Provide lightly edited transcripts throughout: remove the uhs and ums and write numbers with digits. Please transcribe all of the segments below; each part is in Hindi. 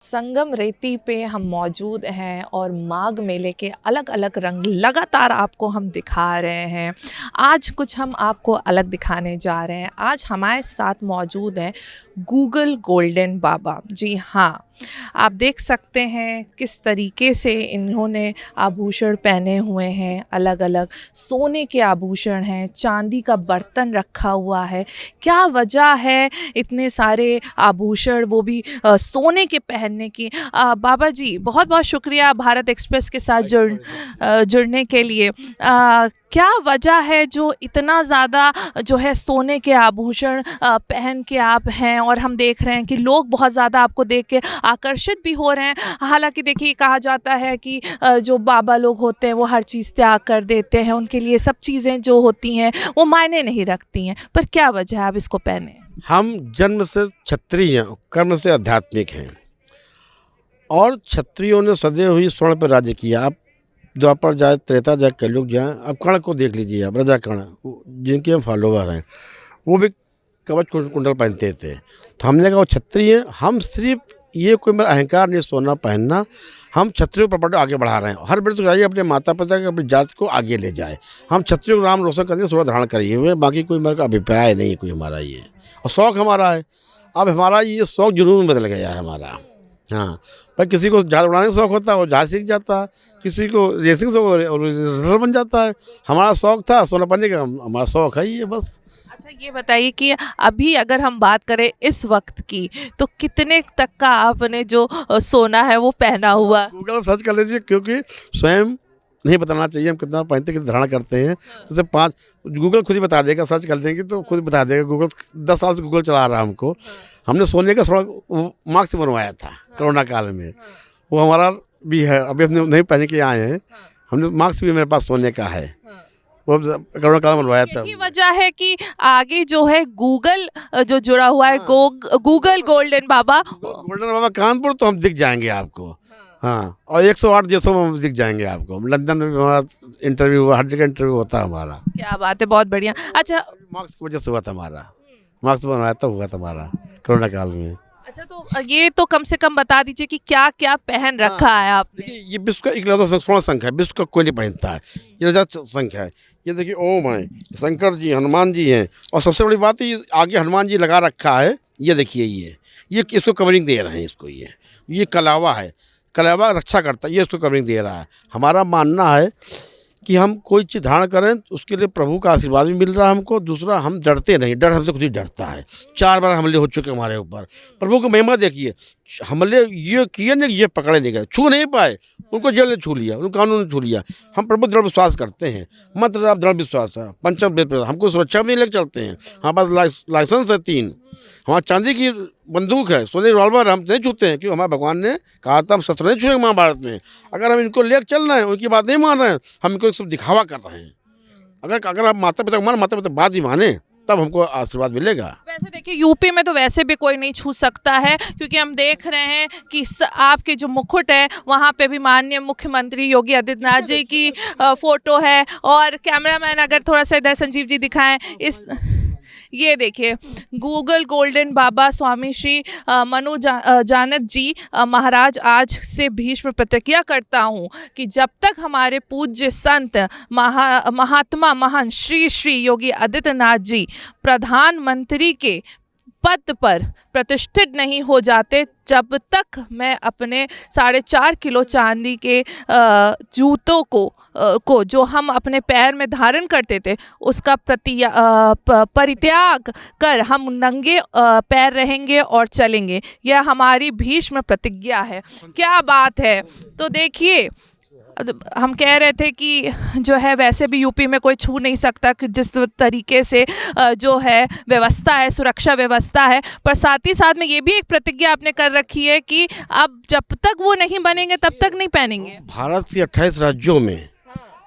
संगम रेती पे हम मौजूद हैं और माघ मेले के अलग अलग रंग लगातार आपको हम दिखा रहे हैं। आज कुछ हम आपको अलग दिखाने जा रहे हैं। आज हमारे साथ मौजूद हैं गूगल गोल्डन बाबा। जी हाँ, आप देख सकते हैं किस तरीके से इन्होंने आभूषण पहने हुए हैं। अलग अलग सोने के आभूषण हैं, चांदी का बर्तन रखा हुआ है। क्या वजह है इतने सारे आभूषण, वो भी सोने के पहनने की? बाबा जी बहुत बहुत शुक्रिया भारत एक्सप्रेस के साथ जुड़ने के लिए। क्या वजह है जो इतना ज़्यादा जो है सोने के आभूषण पहन के आप हैं, और हम देख रहे हैं कि लोग बहुत ज़्यादा आपको देख के आकर्षित भी हो रहे हैं। हालांकि देखिए, कहा जाता है कि जो बाबा लोग होते हैं वो हर चीज़ त्याग कर देते हैं, उनके लिए सब चीज़ें जो होती हैं वो मायने नहीं रखती हैं। पर क्या वजह है आप इसको पहने? हम जन्म से क्षत्रिय हैं, कर्म से आध्यात्मिक हैं, और क्षत्रियों ने सदैव ही स्वर्ण पर राज्य किया। आप द्वापर जाए, त्रेता जाए, कलयुग जाए, अब कर्ण को देख लीजिए, आप राजा कर्ण जिनके हम फॉलोवर हैं, वो भी कवच कुंडल पहनते थे। तो हमने कहा वो क्षत्रिय हैं, हम सिर्फ ये कोई मेरा अहंकार नहीं सोना पहनना, हम क्षत्रियों प्रॉपर्टी आगे बढ़ा रहे हैं। हर व्यक्ति चाहिए अपने माता पिता के, अपनी जाति को आगे ले जाए। हम क्षत्रियों को नाम रोशन करने स्वर्ण धारण करिए हुए, बाकी कोई मेरा अभिप्राय नहीं है कोई हमारा ये, और शौक़ हमारा है। अब हमारा ये शौक़ जुनून में बदल गया है हमारा। हाँ भाई, किसी को जहाज उड़ाने का शौक़ होता है वो जहाज सीख जाता है, किसी को रेसिंग शौक़ और रेसर बन जाता है। हमारा शौक़ था सोना पहनने का, हमारा शौक़ है ये बस। अच्छा, ये बताइए कि अभी अगर हम बात करें इस वक्त की, तो कितने तक का आपने जो सोना है वो पहना हुआ? गूगल सर्च कर लीजिए, क्योंकि स्वयं नहीं बताना चाहिए हम कितना पहनते, कितना धारण करते हैं। जैसे 5 गूगल खुद ही बता देगा, सर्च कर देंगे तो खुद बता देगा। गूगल 10 साल से गूगल चला रहा है हमको। हमने सोने का थोड़ा मार्क्स बनवाया था कोरोना काल में, वो हमारा भी है। अभी हमने नहीं पहन के आए हैं, हमने मार्क्स भी मेरे पास सोने का है, वो कोरोना काल में बनवाया था। यही वजह है कि आगे जो है गूगल जो जुड़ा हुआ है, गूगल गोल्डन बाबा। गोल्डन बाबा कानपुर तो हम दिख जाएंगे आपको। हाँ, और 108 देशों में हम दिख जाएंगे आपको। लंदन में भी हमारा इंटरव्यू हुआ, हर जगह इंटरव्यू होता है हमारा। क्या बात है, बहुत बढ़िया। अच्छा, मार्क्स की वजह से हुआ था हमारा, मार्क्स बनवाया तो हुआ था हमारा कोरोना काल में। अच्छा, तो ये तो कम से कम बता दीजिए कि क्या क्या पहन रखा है आपने? देखिए, ये विश्व का इकलौता स्वर्ण शंख है, विश्व का कोई नहीं पहनता है। ये राजा शंख है, ये देखिए ओम है, शंकर जी, हनुमान जी हैं, और सबसे बड़ी बात है आगे हनुमान जी लगा रखा है। ये देखिए, ये इसको कवरिंग दे रहे हैं इसको। ये कलावा है, कलावा रक्षा करता है, ये इसको कवरिंग दे रहा है। हमारा मानना है कि हम कोई चीज़ धारण करें उसके लिए प्रभु का आशीर्वाद भी मिल रहा है हमको। दूसरा, हम डरते नहीं, डर हमसे खुद ही डरता है। 4 बार हमले हो चुके हमारे ऊपर। प्रभु की महिमा देखिए, हमले ये किए नहीं, ये पकड़े नहीं गए, छू नहीं पाए, उनको जेल ने छू लिया, उनको कानून ने छू लिया। हम प्रभु दृढ़ विश्वास करते हैं, मतलब दृढ़ विश्वास है। पंचम वेद, हमको सुरक्षा भी लेकर चलते हैं। हमारे पास लाइसेंस है 3, हमारा चांदी की बंदूक है, सोने रिवॉल्वर हम नहीं छूते हैं, क्योंकि हमारे भगवान ने कहा था हम शस्त्र नहीं छूएंगे महाभारत में। अगर हम इनको लेकर चल रहे हैं, उनकी बात नहीं मान रहे हैं, हम इनको सब दिखावा कर रहे हैं। अगर आप माता पिता बात भी माने, तब हमको आशीर्वाद मिलेगा। वैसे देखिए, यूपी में तो वैसे भी कोई नहीं छू सकता है, क्योंकि हम देख रहे हैं कि आपके जो मुकुट है वहाँ पे भी माननीय मुख्यमंत्री योगी आदित्यनाथ जी की फोटो है। और कैमरामैन अगर थोड़ा सा इधर संजीव जी दिखाएं, इस ये देखिए, गूगल गोल्डन बाबा स्वामी श्री मनु जानत जी महाराज आज से भीष्म प्रतिज्ञा करता हूँ कि जब तक हमारे पूज्य संत महात्मा महान श्री श्री योगी आदित्यनाथ जी प्रधानमंत्री के पद पर प्रतिष्ठित नहीं हो जाते, जब तक मैं अपने 4.5 किलो चांदी के जूतों को जो हम अपने पैर में धारण करते थे उसका परित्याग कर हम नंगे पैर रहेंगे और चलेंगे। यह हमारी भीष्म प्रतिज्ञा है। क्या बात है। तो देखिए, हम कह रहे थे कि जो है वैसे भी यूपी में कोई छू नहीं सकता, कि जिस तरीके से जो है व्यवस्था है, सुरक्षा व्यवस्था है। पर साथ ही साथ में ये भी एक प्रतिज्ञा आपने कर रखी है कि अब जब तक वो नहीं बनेंगे तब तक नहीं पहनेंगे। भारत के 28 राज्यों में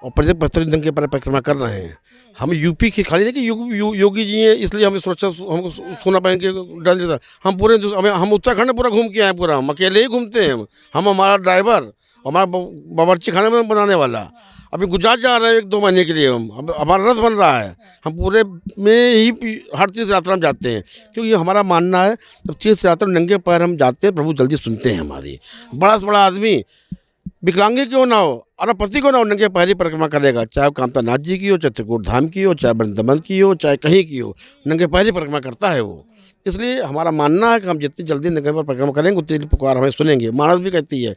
और प्रत्येक 75 दिन के परिक्रमा कर रहे हैं। हम यूपी के खाली नहीं कि योगी जी हैं इसलिए हमें सुरक्षा, हमको सोना पहन के डर देता। हम पूरे हम उत्तराखंड पूरा घूम के आए, पूरा हम अकेले ही घूमते हैं। हम हमारा ड्राइवर, हमारा बावर्ची खाने में बनाने वाला, अभी गुजरात जा रहे हैं 1-2 महीने के लिए हम। अब हमारा रथ बन रहा है, हम पूरे में ही हर तीर्थ यात्रा में जाते हैं, क्योंकि हमारा मानना है जब तीर्थ यात्रा में नंगे पैर हम जाते हैं, प्रभु जल्दी सुनते हैं हमारी। बड़ा से बड़ा आदमी विकलांगी क्यों ना हो, अरबपति क्यों ना हो, नंगे पैर ही परिक्रमा करेगा, चाहे वो कामतानाथ जी की हो, चाहे त्रिकूट धाम की हो, चाहे वृंदावन की हो, चाहे कहीं की हो, नंगे पैर ही परिक्रमा करता है वो। इसलिए हमारा मानना है कि हम जितनी जल्दी नंगे पैर परिक्रमा करेंगे उतनी पुकार हमें सुनेंगे। मानस भी कहती है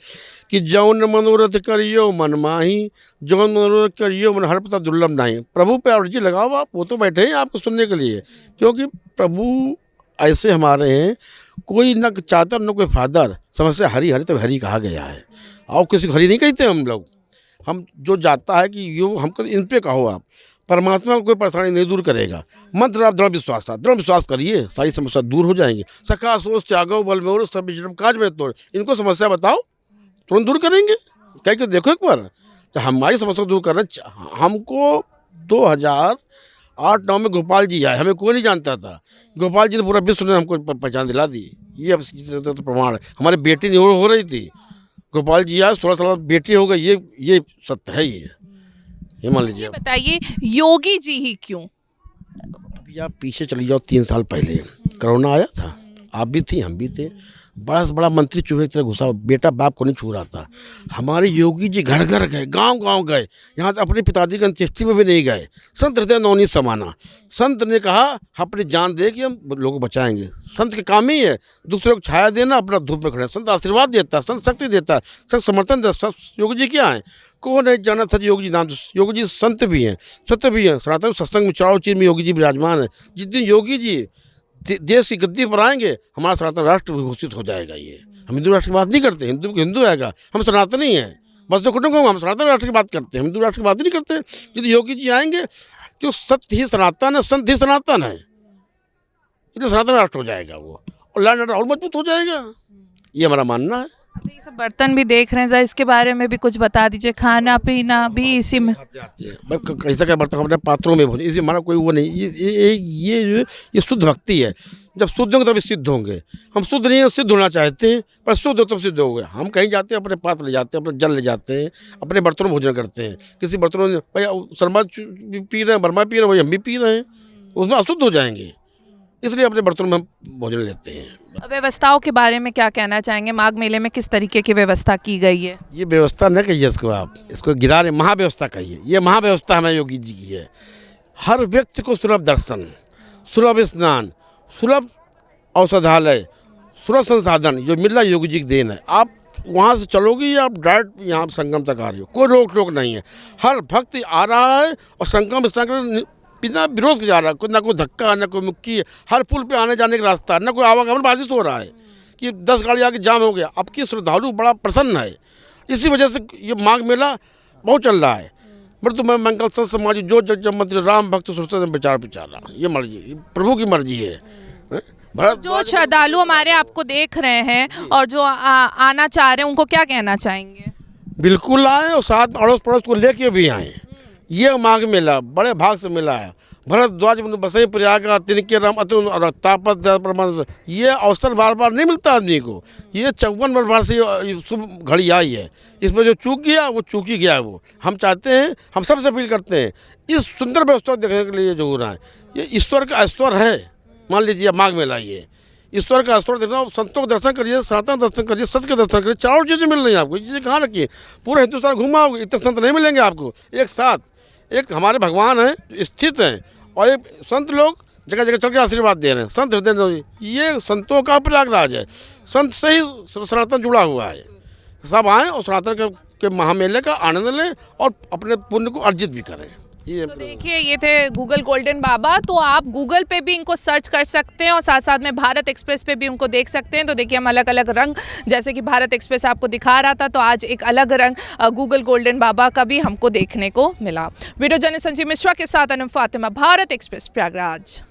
कि जौन मनोरथ करियो मन माही, जौन मनोरथ करियो मन हर पता दुर्लभ नहीं। प्रभु पे अर्जी लगाओ आप, वो तो बैठे हैं आपको सुनने के लिए, क्योंकि प्रभु ऐसे हमारे हैं, कोई न चादर न कोई फादर, समस्या हरी हरी तब हरी कहा गया है। और किसी को हरी नहीं कहते हम लोग। हम जो जाता है कि यो हमको इन पे कहो आप, परमात्मा को कोई परेशानी नहीं दूर करेगा। मंत्र आप दृढ़ विश्वास था, दृढ़ विश्वास करिए, सारी समस्या दूर हो जाएंगी। सखा सोच त्यागो बल में और सब विजृंभ काज में तोड़, इनको समस्या बताओ तुरंत दूर करेंगे। कह के देखो एक बार, तो हमारी समस्या दूर कर रहे। हमको 2008-9 में गोपाल जी आए, हमें कोई नहीं जानता था। गोपाल जी ने पूरा विश्व ने हमको पहचान दिला दी। ये अब तो प्रमाण है। हमारी बेटी नहीं हो रही थी, गोपाल जी आए, 16 साल बेटी हो गई। ये सत्य है। ये मान लीजिए। बताइए योगी जी ही क्यों? अभी आप पीछे चली जाओ, 3 साल पहले कोरोना आया था, आप भी थी, हम भी थे। बड़ा से बड़ा मंत्री चूहे की तरह घुसा, बेटा बाप को नहीं छू रहा था। हमारे योगी जी घर घर गए, गांव गांव गए, यहाँ तो अपने पिताजी की अंत्येष्टि में भी नहीं गए। संत हृदय नवनीत समाना। संत ने कहा अपनी जान दे कि हम लोगों को बचाएंगे। संत के काम ही है दूसरे को छाया देना, अपना धूप में खड़े। संत आशीर्वाद देता है, संत शक्ति देता है, संत समर्थन देता है। योगी जी क्या है, कौन है जाना था योगी जी नाम? योगी जी संत भी हैं, सत्य भी हैं। सनातन सत्संग में चारों चीज में योगी जी विराजमान है। जिस दिन योगी जी देश की गद्दी पर आएंगे, हमारा सनातन राष्ट्र घोषित हो जाएगा। ये हम हिंदू राष्ट्र की बात नहीं करते, हिंदू हिंदू आएगा, हम सनातनी हैं। बस तो कुटुंब हम सनातन राष्ट्र की बात करते हैं, हिंदू राष्ट्र की बात नहीं करते। यदि योगी जी आएंगे, क्यों सत्य ही सनातन है, संत ही सनातन है, इसलिए सनातन राष्ट्र हो जाएगा वो, और लैंड ऑर्डर और मजबूत हो जाएगा। ये हमारा मानना है। अच्छा, ये सब बर्तन भी देख रहे हैं, जरा इसके बारे में भी कुछ बता दीजिए। खाना पीना भी इसी में कैसा क्या बर्तन हमारे पात्रों में भोजन, इसी हमारा कोई वो नहीं। ये शुद्ध भक्ति है। जब शुद्ध होंगे तभी सिद्ध होंगे। हम शुद्ध नहीं है, सिद्ध होना चाहते हैं, पर शुद्ध हो तब सिद्ध हो गए। हम कहीं जाते हैं, अपने पात्र ले जाते हैं, अपने जल ले जाते हैं, अपने बर्तनों में भोजन करते हैं। किसी बर्तनों में भैया शर्मा पी रहे हैं, बर्मा पी रहे हैं, वही हम भी पी रहे हैं, उसमें अशुद्ध हो जाएंगे। इसलिए अपने बर्तनों में हम भोजन लेते हैं। व्यवस्थाओं के बारे में क्या कहना चाहेंगे? माघ मेले में किस तरीके की व्यवस्था की गई है? ये व्यवस्था न कहिए इसको, आप इसको गिरा रहे, महाव्यवस्था कहिए। ये महाव्यवस्था हमें योगी जी की है। हर व्यक्ति को सुलभ दर्शन, सुलभ स्नान, सुलभ औषधालय, सुलभ संसाधन जो मिल रहा है, योगी जी की देन है। आप वहाँ से चलोगे या आप डायरेक्ट यहाँ संगम तक आ रही हो, कोई रोक टोक नहीं है। हर भक्त आ रहा है और संगम स्नान बिना विरोध के जा रहा है। ना कोई धक्का, ना कोई मुक्की है। हर पुल पे आने जाने का रास्ता, ना कोई आवागमन बाधित हो रहा है कि 10 गाड़ी आके जाम हो गया। अब की श्रद्धालु बड़ा प्रसन्न है, इसी वजह से ये माघ मेला बहुत चल रहा है। मृत्यु में मंगल सत समाज जो जग मंत्री राम भक्त सुरता विचार विचारा। ये मर्जी, प्रभु की मर्जी है। जो श्रद्धालु हमारे आपको देख रहे हैं और जो आना चाह रहे हैं, उनको क्या कहना चाहेंगे? बिल्कुल आए और साथ अड़ोस पड़ोस को लेके भी आए। ये माघ मेला बड़े भाग से मिला है। भरद्वाज बसई प्रयाग तिनके राम अतुल तापत, ये अवसर बार बार नहीं मिलता आदमी को। ये 54 वर्ष बाद से शुभ घड़ी आई है। इसमें जो चूक गया वो चूक ही गया। वो हम चाहते हैं, हम सबसे अपील करते हैं, इस सुंदर व्यवस्था देखने के लिए जो हो रहा है, ये ईश्वर का ऐश्वर्य है। मान लीजिए माघ मेला, ये ईश्वर का ऐश्वर्य देखना। संतों के दर्शन करिए, सनातन दर्शन करिए, सत्य के दर्शन करिए। चारों चीज़ें मिल रही हैं आपको। ये चीज़ें कहाँ रखिए, पूरा हिंदुस्तान घुमाओगे, इतने संत नहीं मिलेंगे आपको एक साथ। एक हमारे भगवान हैं, स्थित हैं, और एक संत लोग जगह जगह चल के आशीर्वाद दे रहे हैं। संत हृदय, ये संतों का प्रयागराज है। संत से ही सनातन जुड़ा हुआ है। सब आएँ और सनातन के महामेले का आनंद लें और अपने पुण्य को अर्जित भी करें। तो देखिए, ये थे गूगल गोल्डन बाबा। तो आप गूगल पे भी इनको सर्च कर सकते हैं और साथ साथ में भारत एक्सप्रेस पे भी उनको देख सकते हैं। तो देखिए, हम अलग अलग रंग, जैसे कि भारत एक्सप्रेस आपको दिखा रहा था, तो आज एक अलग रंग गूगल गोल्डन बाबा का भी हमको देखने को मिला। वीडियो जर्नलिस्ट संजीव मिश्रा के साथ अनुम फातिमा, भारत एक्सप्रेस प्रयागराज।